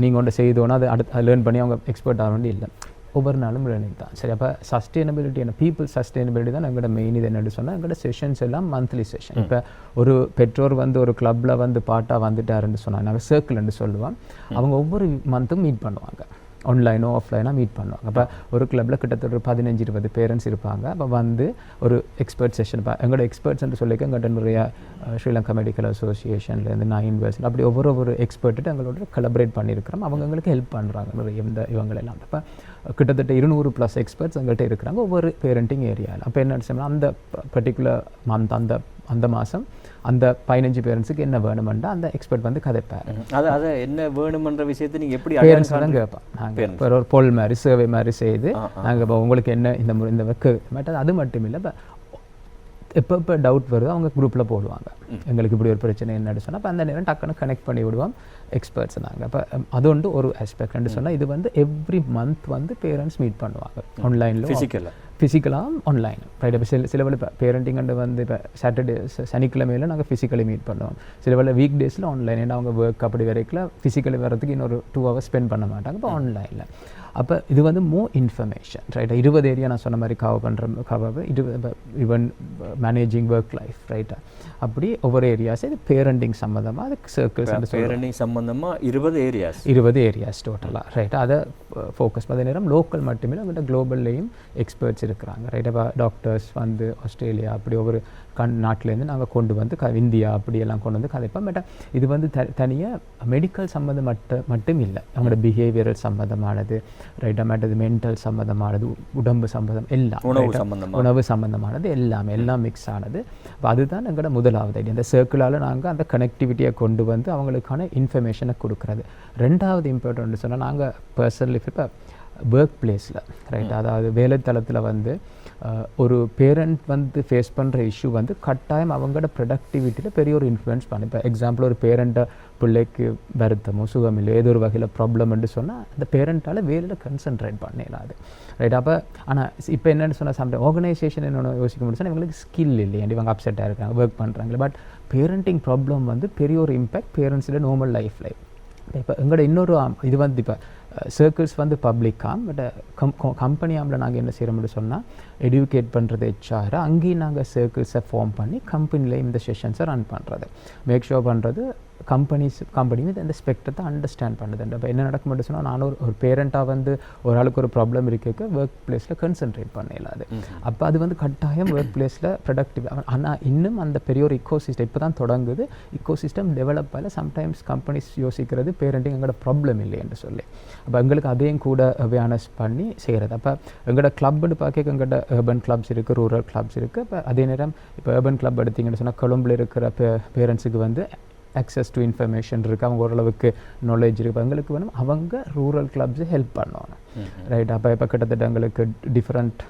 நீங்கள் ஒன்று செய்தோன்னா அது அடுத்து லேர்ன் பண்ணி அவங்க எக்ஸ்பர்ட் ஆக வேண்டிய இல்லை, ஒவ்வொரு நாளும் லேர்னிங் தான், சரி? அப்போ சஸ்டெயினபிலிட்டி என்ன பீப்புள் சஸ்டெயினபிலிட்டி தான் எங்களோட மெயின். இது என்னென்னு சொன்னால் எங்களோட செஷன்ஸ் எல்லாம் மந்த்லி செஷன். இப்போ ஒரு பெற்றோர் வந்து ஒரு கிளப்பில் வந்து பாட்டாக வந்துட்டாருன்னு சொன்னாங்க, நாங்கள் சர்க்கிள்னு சொல்லுவோம், அவங்க ஒவ்வொரு மந்த்தும் மீட் பண்ணுவாங்க, ஆன்லைனோ ஆஃப்லைனாக மீட் பண்ணுவாங்க. அப்போ ஒரு கிளப்பில் கிட்டத்தட்ட ஒரு 15-20 பேரண்ட்ஸ் இருப்பாங்க. அப்போ வந்து ஒரு எக்ஸ்பர்ட் செஷன், இப்போ எங்களோட எக்ஸ்பர்ட்ஸ்ன்னு சொல்லிக்க எங்கள்கிட்ட நிறைய ஸ்ரீலங்கா மெடிக்கல் அசோசியேஷன்லேருந்து 9 அப்படி ஒவ்வொரு எக்ஸ்பர்ட்டு எங்களோட கொலபரேட் பண்ணியிருக்கிறோம். அவங்க எங்களுக்கு ஹெல்ப் பண்ணுறாங்க நிறைய இவங்களெல்லாம். இப்போ கிட்டத்தட்ட 200+ எக்ஸ்பர்ட்ஸ் எங்கள்கிட்ட இருக்கிறாங்க ஒவ்வொரு பேரண்டிங் ஏரியாவில். அப்போ என்ன சொன்னால் அந்த பர்டிகுலர் மந்த் அந்த மாதம் அந்த 15 பேரண்ட்ஸுக்கு என்ன வேணுமெண்டா அந்த எக்ஸ்பர்ட் வந்து கதைப்பார். அதை என்ன வேணுமென்ற விஷயத்தை நீங்கள் எப்படி பேரண்ட்ஸ் தான் கேட்போம். நாங்கள் இப்போ ஒரு போல் மாதிரி சர்வே மாதிரி செய்து நாங்கள் இப்போ உங்களுக்கு என்ன இந்த ஒர்க்கு மேட்டர் அது மட்டும் இல்லை, இப்போ டவுட் வருது அவங்க குரூப்பில் போடுவாங்க, எங்களுக்கு இப்படி ஒரு பிரச்சனை என்னன்னு சொன்னால் அப்போ அந்த நேரம் டக்குன்னு கனெக்ட் பண்ணி விடுவோம் எக்ஸ்பர்ட்ஸ் நாங்கள். அப்போ அது வந்து ஒரு ஆஸ்பெக்ட்னு சொன்னால் இது வந்து எவ்ரி மந்த் வந்து பேரண்ட்ஸ் மீட் பண்ணுவாங்க ஆன்லைனில், ஃபிசிக்கலாக ஆன்லைன், ரைட்? இப்போ சில வேலை இப்போ பேரண்டிங் வந்து இப்போ சாட்டர்டே சனிக்கிழமையில் நாங்கள் ஃபிசிக்கலி மீட் பண்ணுவோம், சில வேலை வீக் டேஸில் ஆன்லைன், ஏன்னா அவங்க ஒர்க் அப்படி வரைக்கும் ஃபிசிக்கலி வர்றதுக்கு இன்னொரு 2 hours ஸ்பெண்ட் பண்ண மாட்டாங்க, இப்போ ஆன்லைனில். அப்போ இது வந்து மோர் இன்ஃபர்மேஷன், ரைட்டா? 20 ஏரியா நான் சொன்ன மாதிரி cover even managing work life, ரைட்டா? அப்படி ஒவ்வொரு ஏரியாஸ் இது பேரண்டிங் சம்மந்தமாக, அதுக்கு சர்க்கிள்ஸ் பேரண்டிங் சம்மந்தமாக 20 ஏரியாஸ் டோட்டலாக, ரைட்டா? அதை ஃபோக்கஸ் அதே நேரம் லோக்கல் மட்டுமே அவங்கள்ட்ட குளோபல்லையும் எக்ஸ்பர்ட்ஸ் இருக்கிறாங்க, ரைட்? இப்போ டாக்டர்ஸ் வந்து ஆஸ்திரேலியா அப்படி ஒவ்வொரு நாட்டிலேருந்து நாங்கள் கொண்டு வந்து இந்தியா அப்படியெல்லாம் கொண்டு வந்து கதைப்போம். பட் இது வந்து தனியாக மெடிக்கல் சம்மந்தம் மட்டும் இல்லை, அவங்களோட பிஹேவியரல் சம்மந்தமானது, ரைட்டா? மற்றது மென்டல் சம்மந்தமானது, உடம்பு சம்மந்தம் எல்லாம், உணவு சம்மந்தமானது எல்லாம் மிக்ஸ் ஆனது. இப்போ அதுதான் எங்களோட முதலாவது ஐடியா. அந்த சர்க்கிளால் நாங்கள் அந்த கனெக்டிவிட்டியை கொண்டு வந்து அவங்களுக்கான இன்ஃபர்மேஷனை கொடுக்குறது. ரெண்டாவது இம்பார்ட்டன்ட் சொன்னால் நாங்கள் பர்சனலி இப்போ ஒர்க் பிளேஸில், ரைட்? அதாவது வேலைத்தளத்தில் வந்து ஒரு பேரண்ட் வந்து ஃபேஸ் பண்ணுற இஷ்யூ வந்து கட்டாயம் அவங்களோட ப்ரொடக்டிவிட்டியில் பெரிய ஒரு இன்ஃப்ளூயன்ஸ் பண்ணி. இப்போ எக்ஸாம்பிள் ஒரு பேரண்ட்டை பிள்ளைக்கு வருத்தமோ சுகமில்லையோ ஏதோ ஒரு வகையில் ப்ராப்ளம்னு சொன்னால் அந்த பேரண்ட்டால் வேலையில் கன்சன்ட்ரேட் பண்ணிடலாது, ரைட்? அப்போ ஆனால் இப்போ என்னென்னு சொன்னால் சம்டைம் ஆர்கனைசேஷன் என்னென்ன யோசிக்க முடியும்னா இவங்களுக்கு ஸ்கில் இல்லையா, இவங்க அப்செட்டாக இருக்காங்க, ஒர்க் பண்ணுறாங்களே, பட் பேரண்டிங் ப்ராப்ளம் வந்து பெரிய ஒரு இம்பேக்ட் பேரண்ட்ஸோட நார்மல் லைஃப்பில். இப்போ எங்களோட இன்னொரு இது வந்து இப்போ சர்க்கிள்ஸ் வந்து பப்ளிக்காக, பட் கம்பெனி ஆமில் நாங்கள் என்ன செய்கிறோம்னு சொன்னால் எடுக்கேட் பண்ணுறது HR, அங்கேயும் நாங்கள் சர்க்கிள்ஸை ஃபார்ம் பண்ணி கம்பெனியில் இந்த செஷன்ஸை ரன் பண்ணுறது, மேக் ஷோர் பண்ணுறது கம்பெனி இந்த ஸ்பெக்ட்ரத்தை அண்டர்ஸ்டாண்ட் பண்ணுது. அப்போ என்ன நடக்க மட்டும் சொன்னால் நான் ஒரு பேரண்ட்டாக வந்து ஒரு ஆளுக்கு ஒரு ப்ராப்ளம் இருக்க ஒர்க் பிளேஸில் கன்சன்ட்ரேட் பண்ணிடலாது. அப்போ அது வந்து கட்டாயம் ஒர்க் பிளேஸில் ப்ரொடக்டிவ். ஆனால் இன்னும் அந்த பெரிய ஒரு இக்கோசிஸ்டம் இப்போ தான் தொடங்குது, இக்கோசிஸ்டம் டெவலப் ஆகல. சம்டைம்ஸ் கம்பெனிஸ் யோசிக்கிறது பேரண்டிங் எங்களோட ப்ராப்ளம் இல்லை என்று சொல்லி, அப்போ எங்களுக்கு அதையும் கூட அவேர்னஸ் பண்ணி செய்கிறது. அப்போ எங்களோட கிளப்னு பார்க்க எங்கள்கிட்ட அர்பன் கிளப்ஸ் இருக்குது, ரூரல் கிளப்ஸ் இருக்குது. இப்போ அதே நேரம் இப்போ அர்பன் கிளப் எடுத்திங்கன்னு சொன்னால் கொழும்பில் இருக்கிற பேரண்ட்ஸுக்கு வந்து அக்சஸ் டு இன்ஃபர்மேஷன் இருக்குது, அவங்க ஓரளவுக்கு நாலேஜ் இருக்குது, எங்களுக்கு வேணும் அவங்க ரூரல் கிளப்ஸு ஹெல்ப் பண்ணுவாங்க, ரைட்? அப்போ இப்போ கிட்டத்தட்ட எங்களுக்கு டிஃப்ரெண்ட்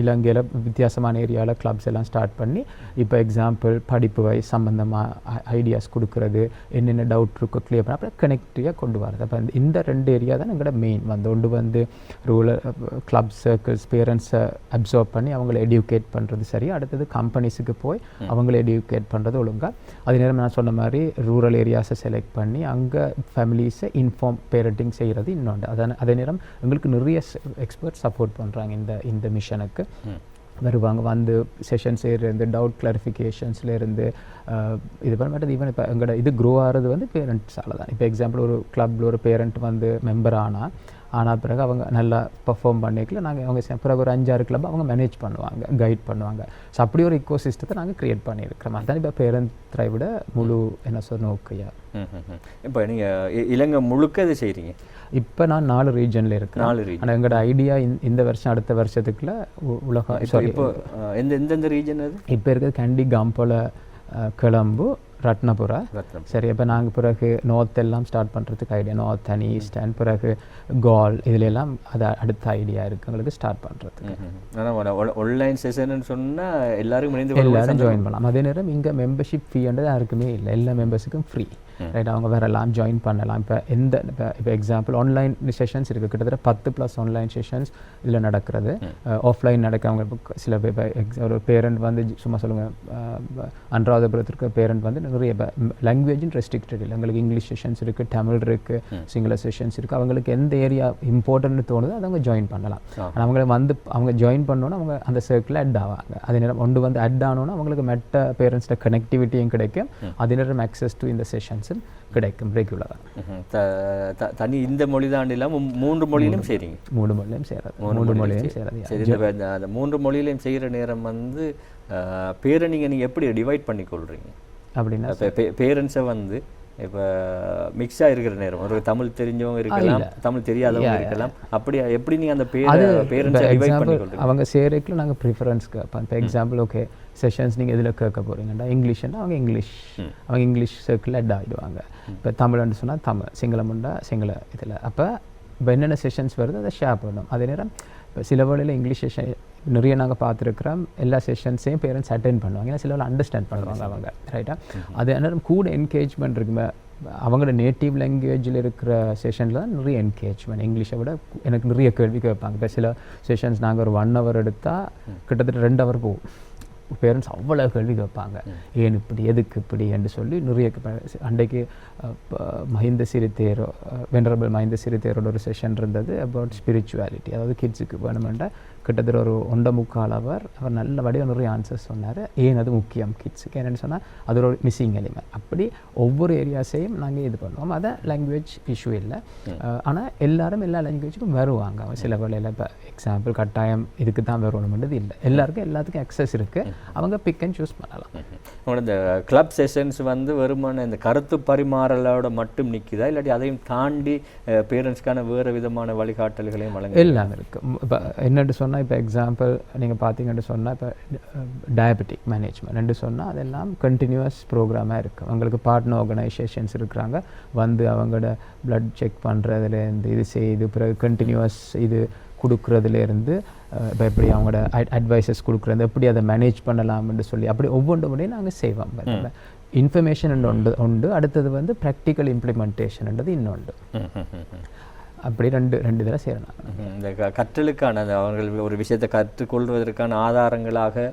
இலங்கையில் வித்தியாசமான ஏரியாவில் கிளப்ஸ் எல்லாம் ஸ்டார்ட் பண்ணி இப்போ எக்ஸாம்பிள் படிப்பு வயசு சம்மந்தமாக ஐடியாஸ் கொடுக்குறது, என்னென்ன டவுட் இருக்கோ கிளியர் பண்ண அப்புறம் கனெக்டிவாக கொண்டு வரது. அப்போ இந்த 2 ஏரியா தான் எங்களோட மெயின் வந்து ஒன்று வந்து ரூரல் கிளப் சர்க்கிள்ஸ் பேரண்ட்ஸை அப்சர்வ் பண்ணி அவங்கள எடுக்கேட் பண்ணுறது சரி, அடுத்தது கம்பெனிஸுக்கு போய் அவங்கள எடுக்கேட் பண்ணுறது ஒழுங்காக. அதே நேரம் நான் சொன்ன மாதிரி ரூரல் ஏரியாஸை செலக்ட் பண்ணி அங்கே ஃபேமிலிஸை இன்ஃபார்ம் பேரண்டிங் செய்கிறது இன்னொன்று. அதே நேரம் எங்களுக்கு நிறைய எக்ஸ்பர்ட் சப்போர்ட் பண்ணுறாங்க இந்த மிஷனுக்கு வருவாங்க, வந்து செஷன்ஸ்லேருந்து டவுட் கிளாரிஃபிகேஷன்ஸ்லேருந்து இது பண்ண மாட்டேது. ஈவன் இப்போ எங்களோட இது க்ரோ ஆகிறது வந்து பேரண்ட்ஸால் தான். இப்போ எக்ஸாம்பிள் ஒரு கிளப்பில் ஒரு பேரண்ட் வந்து மெம்பர் ஆனால் ஆனால் பிறகு அவங்க நல்லா பெர்ஃபார்ம் பண்ணிக்கல நாங்கள் அவங்க பிறகு ஒரு 5-6 கிளப் அவங்க மேனேஜ் பண்ணுவாங்க, கைட் பண்ணுவாங்க. ஸோ அப்படி ஒரு இக்கோ சிஸ்டத்தை நாங்கள் க்ரியேட் பண்ணியிருக்கிறோம். அதுதான் இப்போ பேரண்ட் த்ரைவோட முழு என்ன சொல்ல நோக்கையா. இப்போ நீங்கள் இலங்கை முழுக்க இது செய்கிறீங்க. இப்போ நான் 4 ரீஜனில் இருக்கேன். 4 ரீஜன். ஆனால் எங்களோட ஐடியா இந்த வருஷம் அடுத்த வருஷத்துக்குள்ள உலக இப்போ எந்தெந்த ரீஜன் அது இப்போ இருக்கிறது கண்டி, காம்போல, கொழும்பு, ரத்னபுரா. சரி, இப்போ நாங்கள் பிறகு நார்த் எல்லாம் ஸ்டார்ட் பண்ணுறதுக்கு idea, north and east and பிறகு கால் இதுல எல்லாம் அது அடுத்த ஐடியா இருக்குது எங்களுக்கு ஸ்டார்ட் பண்ணுறதுக்கு. ஆனால் ஆன்லைன் செஷன்னு சொன்னால் எல்லாரும் ஜாயின் பண்ணலாம். அதே நேரம் இங்கே மெம்பர்ஷிப் ஃபீன்றது யாருக்குமே இல்லை, எல்லா மெம்பர்ஸுக்கும் ஃப்ரீ. ரைட், அவங்க வரலாம், ஜாயின் பண்ணலாம். இப்போ இப்போ எக்ஸாம்பிள் ஆன்லைன் செஷன்ஸ் இருக்குது, கிட்டத்தட்ட 10+ ஆன்லைன் செஷன்ஸ் இதில் நடக்கிறது. ஆஃப்லைன் நடக்கிறவங்க சில ஒரு பேரண்ட் வந்து சும்மா சொல்லுங்கள், அனுராதபுரத்திற்கு பேரண்ட் வந்து நிறைய லாங்குவேஜும் ரெஸ்ட்ரிக்டட் இல்லை. எங்களுக்கு இங்கிலீஷ் செஷன்ஸ் இருக்குது, தமிழ் இருக்குது, சிங்கள செஷன்ஸ் இருக்குது. அவங்களுக்கு எந்த ஏரியா இம்பார்ட்டன்ட்னு தோணுதோ அதை அவங்க ஜாயின் பண்ணலாம். அவங்கள வந்து அவங்க ஜாயின் பண்ணோன்னா அவங்க அந்த சர்க்கிளில் அட் ஆவாங்க. அதே நேரம் ஒன்று வந்து அட் ஆனோன்னா அவங்களுக்கு மெட்ட பேரண்ட்ஸோட கனெக்டிவிட்டியும் கிடைக்கும், அதே நேரம் ஆக்சஸ் டு இந்த செஷன்ஸும் கிடைக்கும் ரெகுலராக. தனி இந்த மொழி தான் இல்லாமல் 3 மொழியிலும் செய்கிறீங்க? 3 மொழியிலும் செய்கிறது. 3 மொழியிலும் செய்கிறது. சரி, அந்த 3 மொழியிலையும் செய்கிற நேரம் வந்து பேரை நீங்கள் எப்படி டிவைட் பண்ணி கொள்கிறீங்க அப்படின்னா? பேரண்ட்ஸை வந்து இப்போ மிக்ஸாக இருக்கிற நேரம் ஒரு தமிழ் தெரிஞ்சவங்க இருக்கலாம், தமிழ் தெரியாதவங்க இருக்கலாம், அப்படி எப்படி நீங்கள் அந்த பேரண்ட்ஸை டிவைட் பண்ணி கொள்றீங்க? அவங்க சேரைக்குள்ள நாங்கள் ப்ரிஃபரன்ஸ் கேட்போம். இப்போ எக்ஸாம்பிள், ஓகே செஷன்ஸ் நீங்கள் எதில் கேட்க போகிறீங்கண்டா இங்கிலீஷ்னா அவங்க இங்கிலீஷ் சர்க்கிளில் அட் ஆகிடுவாங்க. இப்போ தமிழ்னு சொன்னால் தமிழ், சிங்களம்ண்டா சிங்கள இதில். அப்போ இப்போ என்னென்ன செஷன்ஸ் வருது அதை ஷேர் பண்ணணும். அதே நேரம் இப்போ சில வேளையில் இங்கிலீஷ் செஷன் நிறைய நாங்கள் பார்த்துருக்குறோம், எல்லா செஷன்ஸையும் பேரண்ட்ஸ் அட்டென்ட் பண்ணுவாங்க, ஏன்னா சில வேலை அண்டர்ஸ்டாண்ட் பண்ணுவாங்க அவங்க. ரைட்டாக அதே நேரம் கூட என்கேஜ்மெண்ட் இருக்குமே, அவங்களோட நேட்டிவ் லாங்குவேஜில் இருக்கிற செஷனில் தான் நிறைய என்கேஜ்மெண்ட். இங்கிலீஷை விட எனக்கு நிறைய கேள்வி கேட்பாங்க. இப்போ சில செஷன்ஸ் நாங்கள் ஒரு 1 hour எடுத்தால் கிட்டத்தட்ட 2 hour போகும். பேரண்ட்ஸ் அவ்வளோ கேள்வி கேட்பாங்க, ஏன் இப்படி, எதுக்கு இப்படி என்று சொல்லி நிறைய. அன்றைக்கு மஹிந்த சிறிதேர், வெனரபிள் மஹிந்த சிறிதேரோட ஒரு செஷன் இருந்தது அபவுட் ஸ்பிரிச்சுவாலிட்டி, அதாவது கிட்ஸுக்கு வேணுமெண்டா கிட்டத்தட்ட ஒரு 1.25 hour அவர் நல்ல வடிவம் நிறைய ஆன்சர்ஸ் சொன்னார். ஏன் அது முக்கியம் கிட்ஸுக்கு, என்னென்னு சொன்னால் அது ஒரு மிஸ்ஸிங் எலிமெண்ட். அப்படி ஒவ்வொரு ஏரியாஸையும் நாங்கள் இது பண்ணுவோம். அதை லாங்குவேஜ் இஷ்யூ இல்லை, ஆனால் எல்லாரும் எல்லா லாங்குவேஜுக்கும் வருவாங்க. சில வேளையில் இப்போ எக்ஸாம்பிள் கட்டாயம் இதுக்கு தான் வரணுமென்றது இல்லை, எல்லாருக்கும் எல்லாத்துக்கும் அக்சஸ் இருக்குது, அவங்க பிக் அண்ட் சூஸ் பண்ணலாம். உங்களோட இந்த கிளப் செஷன்ஸ் வந்து வெறுமான இந்த கருத்து பரிமாறலோட மட்டும் நிற்குதா, இல்லாட்டி அதையும் தாண்டி பேரண்ட்ஸ்க்கான வேறு விதமான வழிகாட்டல்களையும் வழங்க? எல்லாம் இருக்குது. இப்போ என்னென்னு சொன்னால், இப்போ எக்ஸாம்பிள் நீங்கள் பார்த்தீங்கன்னு சொன்னால், இப்போ டயபெட்டிக் மேனேஜ்மெண்ட் சொன்னால் அதெல்லாம் கண்டினியூஸ் ப்ரோக்ராமாக இருக்குது. அவங்களுக்கு பார்ட்னர் ஆர்கனைசேஷன்ஸ் இருக்கிறாங்க, வந்து அவங்களோட பிளட் செக் பண்ணுறதுலேருந்து இது செய்து பிறகு கண்டினியூஸ் இது கொடுக்குறதுலேருந்து இப்போ எப்படி அவங்களோட அட்வைசஸ் கொடுக்குறது, எப்படி அதை மேனேஜ் பண்ணலாம்னு சொல்லி அப்படி ஒவ்வொன்று முறையும் நாங்கள் செய்வோம். இன்ஃபர்மேஷன் உண்டு, அடுத்தது வந்து ப்ராக்டிக்கல் இம்ப்ளிமெண்டேஷன்ன்றது இன்னொன்று. அப்படி ரெண்டு இதில் சேரணும். இந்த கற்றலுக்கான அவர்கள் ஒரு விஷயத்தை கற்றுக்கொள்வதற்கான ஆதாரங்களாக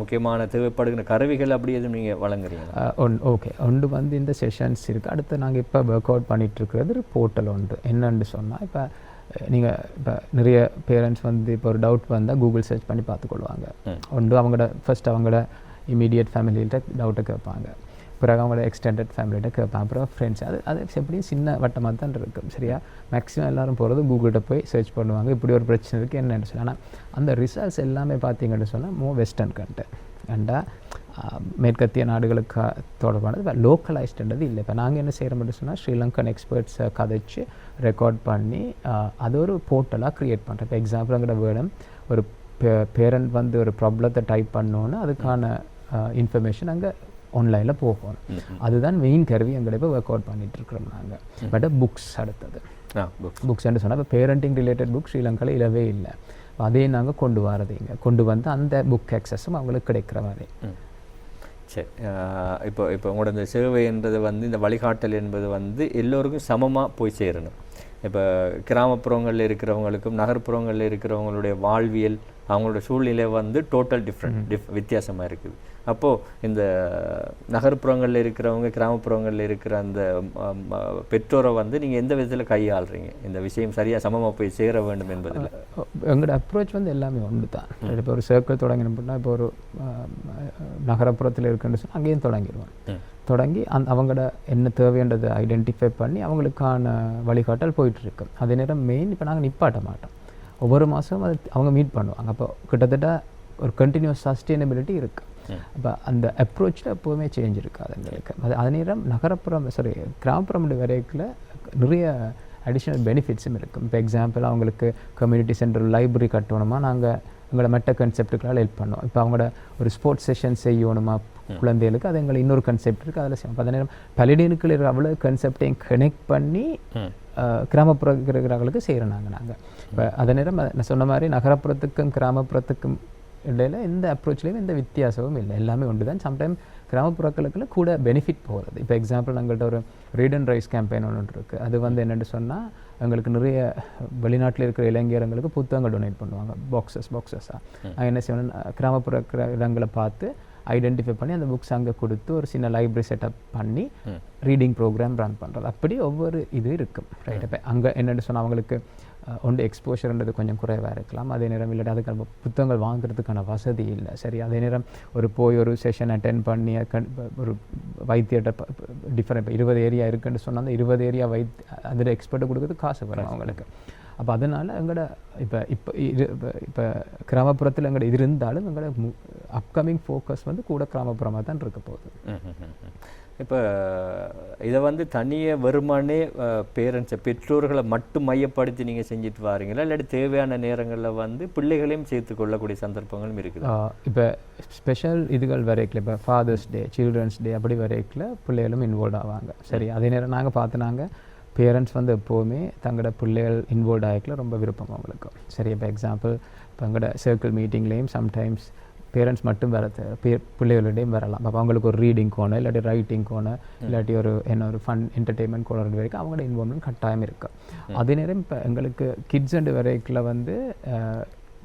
முக்கியமான தேவைப்படுகிற கருவிகள் அப்படி எதுவும் நீங்கள் வழங்குறீங்க? ஓகே, ஒன்று வந்து இந்த செஷன்ஸ் இருக்குது. அடுத்து நாங்கள் இப்போ ஒர்க் அவுட் பண்ணிகிட்ருக்கிறது ஒரு போர்ட்டல் ஒன்று. என்னன்னு சொன்னால், இப்போ நீங்கள் இப்போ நிறைய பேரண்ட்ஸ் வந்து இப்போ ஒரு டவுட் வந்தால் கூகுள் சர்ச் பண்ணி பார்த்துக்கொள்வாங்க. ஒன்று அவங்களோட ஃபர்ஸ்ட் அவங்களோட இமீடியட் ஃபேமிலிகிட்ட டவுட்டை கேட்பாங்க, பிறகு அவங்களோட எக்ஸ்டெண்டட் ஃபேமிலிகிட்ட கேட்பாங்க, அப்புறம் ஃப்ரெண்ட்ஸ். அது எப்படியும் சின்ன வட்டமாக தான் இருக்கும். சரியா, மேக்ஸிமம் எல்லோரும் போகிறது கூகுள்கிட்ட போய் சர்ச் பண்ணுவாங்க, இப்படி ஒரு பிரச்சனை இருக்குது என்னென்னு சொல்லி. ஆனால் அந்த ரிசல்ட்ஸ் எல்லாமே பார்த்தீங்கன்னு சொன்னால் வெஸ்டர்ன் கண்டென்ட் அண்டா மேற்கத்திய நாடுகளுக்கு தொடர்பானது. இப்போ லோக்கலைஸ்டுன்றது இல்லை. இப்போ நாங்கள் என்ன செய்கிறோம்னு சொன்னால், ஸ்ரீலங்கன் எக்ஸ்பர்ட்ஸை கதைச்சு ரெக்கார்ட் பண்ணி அது ஒரு போர்ட்டலாக க்ரியேட் பண்ணுறோம். இப்போ எக்ஸாம்பிள் அங்கே வேணும், ஒரு பேரண்ட் வந்து ஒரு ப்ராப்ளத்தை டைப் பண்ணோன்னு அதுக்கான இன்ஃபர்மேஷன் அங்கே ஆன்லைனில் போகணும். அதுதான் மெயின் கருவி எங்களை இப்போ ஒர்க் அவுட் பண்ணிகிட்டு இருக்கிறோம் நாங்கள். பட் புக்ஸ் அடுத்தது புக்ஸ்ன்னு சொன்னால், இப்போ பேரண்டிங் ரிலேட்டட் புக் ஸ்ரீலங்காவில் இல்லவே இல்லை. அதையும் நாங்கள் கொண்டு வந்து அந்த புக் ஆக்சஸும் அவங்களுக்கு கிடைக்கிற மாதிரி. சரி, இப்போ உங்களோட இந்த சேவைன்றது வந்து, இந்த வழிகாட்டல் என்பது வந்து எல்லோருக்கும் சமமாக போய் சேரணும். இப்போ கிராமப்புறங்களில் இருக்கிறவங்களுக்கும் நகர்ப்புறங்களில் இருக்கிறவங்களுடைய வாழ்வியல் அவங்களோட சூழ்நிலை வந்து டோட்டல் வித்தியாசமாக இருக்குது. அப்போது இந்த நகர்ப்புறங்களில் இருக்கிறவங்க கிராமப்புறங்களில் இருக்கிற அந்த பெற்றோரை வந்து நீங்கள் எந்த விதத்தில் கையாளுறீங்க? இந்த விஷயம் சரியாக சமமாக போய் சேர வேண்டும் என்பதில் எங்களோட அப்ரோச் வந்து எல்லாமே ஒன்று தான். இப்போ ஒரு சர்க்கிள் தொடங்கினோம்னா இப்போ ஒரு நகரப்புறத்தில் இருக்குன்னு சொன்னால் அங்கேயும் தொடங்கிடுவோம். தொடங்கி அவங்களோட என்ன தேவைன்றதை ஐடென்டிஃபை பண்ணி அவங்களுக்கான வழிகாட்டல் போயிட்டுருக்கு. அதே நேரம் மெயின் இப்போ நாங்கள் நிப்பாட்ட மாட்டோம். ஒவ்வொரு மாதம் அது அவங்க மீட் பண்ணுவாங்க. அப்போ கிட்டத்தட்ட ஒரு கண்டினியூஸ் சஸ்டெயினபிலிட்டி இருக்குது. அப்போ அந்த அப்ரோச்சில் எப்போவுமே சேஞ்ச் இருக்காது எங்களுக்கு. அதே நேரம் நகரப்புறம் கிராமப்புறம் வரைக்கும் நிறைய அடிஷ்னல் பெனிஃபிட்ஸும் இருக்கும். இப்போ எக்ஸாம்பிள் அவங்களுக்கு கம்யூனிட்டி சென்டர் லைப்ரரி கட்டணுமா நாங்கள் எங்களோட மெட்ட கன்செப்டுக்களால் ஹெல்ப் பண்ணுவோம். இப்போ அவங்களோட ஒரு ஸ்போர்ட்ஸ் செஷன் செய்யணுமா குழந்தைகளுக்கு, அது எங்களை இன்னொரு கன்செப்ட் இருக்குது, அதில் செய்வோம். அதே நேரம் பலிடீனுக்குள்ள இருக்கிற அவ்வளோ கன்செப்டையும் கனெக்ட் பண்ணி கிராமப்புறம் இருக்கிறவங்களுக்கு செய்கிறோம் நாங்கள். இப்போ அதே நேரம் நான் சொன்ன மாதிரி நகரப்புறத்துக்கும் கிராமப்புறத்துக்கும் இடையில் எந்த அப்ரோச்லேயும் எந்த வித்தியாசமும் இல்லை, எல்லாமே ஒன்று தான். சம்டைம் கிராமப்புறங்களுக்குள்ள கூட பெனிஃபிட் போகிறது. இப்போ எக்ஸாம்பிள் எங்கள்கிட்ட ஒரு ரீட் அண்ட் ரைஸ் கேம்பெயின் ஒன்று இருக்குது. அது வந்து என்னென்னு சொன்னால் எங்களுக்கு நிறைய வெளிநாட்டில் இருக்கிற இளைஞர்களுக்கு புத்தகங்கள் டொனேட் பண்ணுவாங்க, பாக்ஸஸாக. என்ன செய்யணும், கிராமப்புற இடங்களை பார்த்து ஐடென்டிஃபை பண்ணி அந்த புக்ஸ் அங்கே கொடுத்து ஒரு சின்ன லைப்ரரி செட்டப் பண்ணி ரீடிங் ப்ரோக்ராம் ரன் பண்ணுறது. அப்படி ஒவ்வொரு இது இருக்கும். ரைட். இப்போ அங்கே என்னென்னு சொன்னால் அவங்களுக்கு ஒன்று எக்ஸ்போஷர்ன்றது கொஞ்சம் குறைவாக இருக்கலாம். அதே நேரம் இல்லாட்டி அதுக்கான புத்தகங்கள் வாங்குறதுக்கான வசதி இல்லை. சரி, அதே நேரம் போய் ஒரு செஷன் அட்டென்ட் பண்ணி ஒரு வைத்தியர்கிட்ட டிஃப்ரெண்ட் இப்போ 20 ஏரியா இருக்குன்னு சொன்னால் அந்த 20 ஏரியா அதில் எக்ஸ்பர்ட்டை கொடுக்குறது காசு வரும் அவங்களுக்கு. அப்போ அதனால் எங்களோட இப்போ கிராமப்புறத்தில் எங்களோட இது இருந்தாலும் எங்களோட அப்கமிங் ஃபோக்கஸ் வந்து கூட கிராமப்புறமாக தான் இருக்க போகுது. இப்போ இதை வந்து தனியே வருமானே பேரண்ட்ஸை பெற்றோர்களை மட்டும் மையப்படுத்தி நீங்கள் செஞ்சுட்டு வாரீங்களா, இல்லாட்டி தேவையான நேரங்களில் வந்து பிள்ளைகளையும் சேர்த்து கொள்ளக்கூடிய சந்தர்ப்பங்களும் இருக்குது? இப்போ ஸ்பெஷல் இதுகள் வரைக்கல, இப்போ ஃபாதர்ஸ் டே, சில்ட்ரன்ஸ் டே அப்படி வரைக்கல பிள்ளைகளும் இன்வால்வ் ஆவாங்க. சரி, அதே நேரம் நாங்கள் பார்த்துனாங்க பேரண்ட்ஸ் வந்து எப்போவுமே தங்களோட பிள்ளைகள் இன்வால்வ் ஆகிக்கல ரொம்ப விருப்பம் அவங்களுக்கு. சரி, இப்போ எக்ஸாம்பிள் இப்போ எங்களோட சர்க்கிள் மீட்டிங்லேயும் சம்டைம்ஸ் பேரண்ட்ஸ் மட்டும் பிள்ளைகளிடையும் வரலாம். அப்போ அவங்களுக்கு ஒரு ரீடிங் கோணம் இல்லாட்டி ரைட்டிங் கோணம் இல்லாட்டி ஒரு ஒரு ஃபன் என்டர்டெயின்மெண்ட் கோணம் வரைக்கும் அவங்களோட இன்வால்வ்மெண்ட் கட்டாயம் இருக்கும். அதே நேரம் இப்போ எங்களுக்கு கிட்ஸ் அண்ட் வரைக்கில் வந்து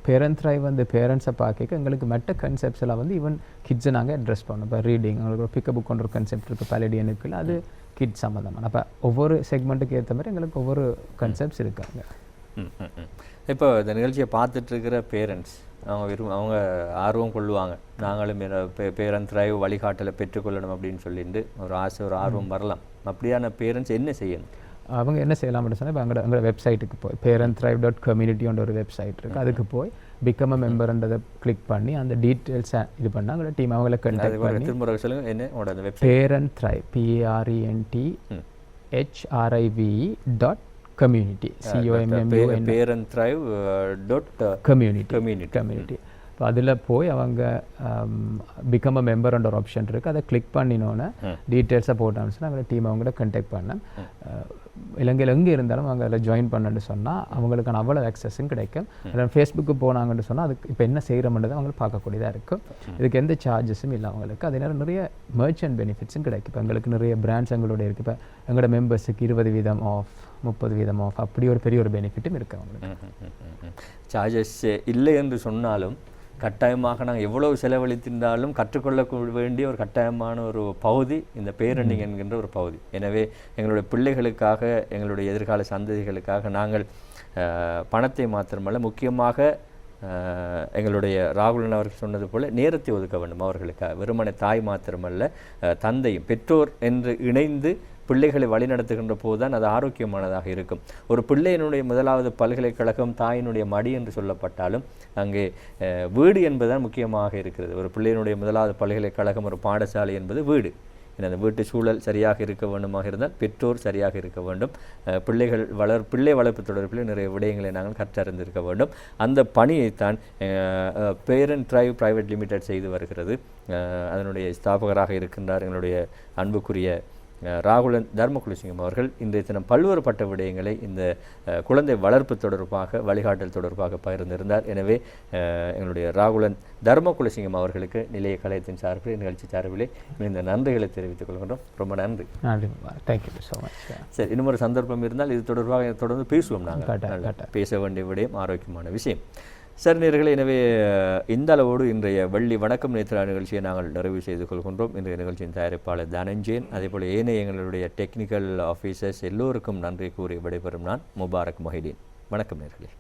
பேரண்ட் ரைவ் வந்து பேரண்ட்ஸை பார்க்க எங்களுக்கு மெட்ட கன்செப்ட்ஸ் எல்லாம் வந்து ஈவன் கிட்ஸை நாங்கள் அட்ரெஸ் பண்ணோம். இப்போ ரீடிங் அவங்களுக்கு ஒரு பிக்கப் புக் ஒரு கன்செப்ட் இருக்குது பலடியனுக்குள்ள, அது கிட்ஸ் சம்மந்தமான. அப்போ ஒவ்வொரு செக்மெண்ட்டுக்கு ஏற்ற மாதிரி எங்களுக்கு ஒவ்வொரு கன்செப்ட்ஸ் இருக்காங்க. இப்போ இந்த நிகழ்ச்சியை பார்த்துட்டு இருக்கிற பேரண்ட்ஸ் அவங்க ஆர்வம் கொள்ளுவாங்க, நாங்களும் பேரண்ட் ரைவ் வழிகாட்டலை பெற்றுக்கொள்ளணும் அப்படின்னு சொல்லிட்டு ஒரு ஆசை ஒரு ஆர்வம் வரலாம். அப்படியான பேரண்ட்ஸ் என்ன செய்யணும்? அவங்க என்ன செய்யலாம் அப்படின்னு சொன்னால் இப்போ எங்களோட வெப்சைட்டுக்கு போய் parentrive.community ஒரு வெப்சைட் இருக்குது, அதுக்கு போய் பிகம் அ மெம்பர்ன்றதை கிளிக் பண்ணி அந்த டீட்டெயில்ஸை இது பண்ணால் எங்களோட டீம் அவங்கள கண்டக்ட் பண்ணி திரும்ப சொல்லுங்கள் என்ன வெப்சைட்? parentrive parentrive.community parentrive.community. இப்போ அதில் போய் அவங்க பிகம் அ மெம்பர்ன்ற ஒரு ஆப்ஷன் இருக்குது, அதை கிளிக் பண்ணினோன்னே டீட்டெயில்ஸை போட்டான்னு சொன்னால் அவங்களோட டீம் அவங்கள கண்டெக்ட் பண்ண இலங்கையில் எங்கே இருந்தாலும் அவங்க அதில் ஜாயின் பண்ணணுன்னு சொன்னால் அவங்களுக்கான அவ்வளோ ஆக்சஸும் கிடைக்கும். அதில் ஃபேஸ்புக்கு போனாங்கன்னு சொன்னால் அதுக்கு இப்போ என்ன செய்கிறோம்ன்றதை அவங்க பார்க்கக்கூடியதாக இருக்கும். இதுக்கு எந்த சார்ஜஸும் இல்லை அவங்களுக்கு. அதே நேரம் நிறைய மர்ச்சன்ட் பெனிஃபிட்ஸும் கிடைக்கும். இப்போ எங்களுக்கு நிறைய பிராண்ட்ஸ் எங்களோட இருக்குது. இப்போ எங்களோட மெம்பர்ஸுக்கு 20% ஆஃப் 30% ஆஃப் அப்படி ஒரு பெரிய ஒரு பெனிஃபிட்டும் இருக்குது அவங்களுக்கு. சார்ஜஸ் இல்லை என்று சொன்னாலும் கட்டாயமாக நாங்கள் எவ்வளவு செலவழித்திருந்தாலும் கற்றுக்கொள்ள வேண்டிய ஒரு கட்டாயமான ஒரு பகுதி இந்த பேரண்டிங் என்கின்ற ஒரு பகுதி. எனவே எங்களுடைய பிள்ளைகளுக்காக எங்களுடைய எதிர்கால சந்ததிகளுக்காக நாங்கள் பணத்தை மாத்திரமல்ல, முக்கியமாக எங்களுடைய ராகுலன் அவர்கள் சொன்னது போல நேரத்தை ஒதுக்க வேண்டும் அவர்களுக்காக. வெறுமனை தாய் மாத்திரமல்ல, தந்தையும் பெற்றோர் என்று இணைந்து பிள்ளைகளை வழிநடத்துகின்ற போதுதான் அது ஆரோக்கியமானதாக இருக்கும். ஒரு பிள்ளையினுடைய முதலாவது பல்கலைக்கழகம் தாயினுடைய மடி என்று சொல்லப்பட்டாலும் அங்கே வீடு என்பதுதான் முக்கியமாக இருக்கிறது. ஒரு பிள்ளையினுடைய முதலாவது பல்கலைக்கழகம் ஒரு பாடசாலை என்பது வீடு. அந்த வீட்டு சூழல் சரியாக இருக்க வேண்டுமாக இருந்தால் பெற்றோர் சரியாக இருக்க வேண்டும். பிள்ளை வளர்ப்பு தொடர்பில் நிறைய விடயங்களை நாங்கள் கற்றறிந்திருக்க வேண்டும். அந்த பணியைத்தான் பேரண்ட்ரைவ் பிரைவேட் லிமிடெட் செய்து வருகிறது. அதனுடைய ஸ்தாபகராக இருக்கின்றார் எங்களுடைய அன்புக்குரிய ராகுலன் தர்மகுலசிங்கம் அவர்கள். இன்றைய தினம் பல்வேறுபட்ட விடயங்களை இந்த குழந்தை வளர்ப்பு தொடர்பாக வழிகாட்டல் தொடர்பாக பகிர்ந்திருந்தார். எனவே எங்களுடைய ராகுலன் தர்மகுலசிங்கம் அவர்களுக்கு நிலைய கலையத்தின் சார்பில் நிகழ்ச்சி சார்பிலே இந்த நன்றிகளை தெரிவித்துக் கொள்கின்றோம். ரொம்ப நன்றி. Thank you so much. சரி, இன்னொரு சந்தர்ப்பம் இருந்தால் இது தொடர்பாக தொடர்ந்து பேசுவோம். நாங்கள் பேச வேண்டிய விடயம் ஆரோக்கியமான விஷயம். சரி நேயர்களே, எனவே இந்த அளவோடு இன்றைய வெள்ளி வணக்கம் நேத்ரா நிகழ்ச்சியை நாங்கள் நிறைவு செய்து கொள்கின்றோம். இன்றைய நிகழ்ச்சியின் தயாரிப்பாளர் தனஞ்சயன், அதேபோல் ஏனைய எங்களுடைய டெக்னிக்கல் ஆஃபீஸர்ஸ் எல்லோருக்கும் நன்றி கூறி விடைபெறும் நான் முபாரக் மொஹிதீன். வணக்கம் நேயர்களே.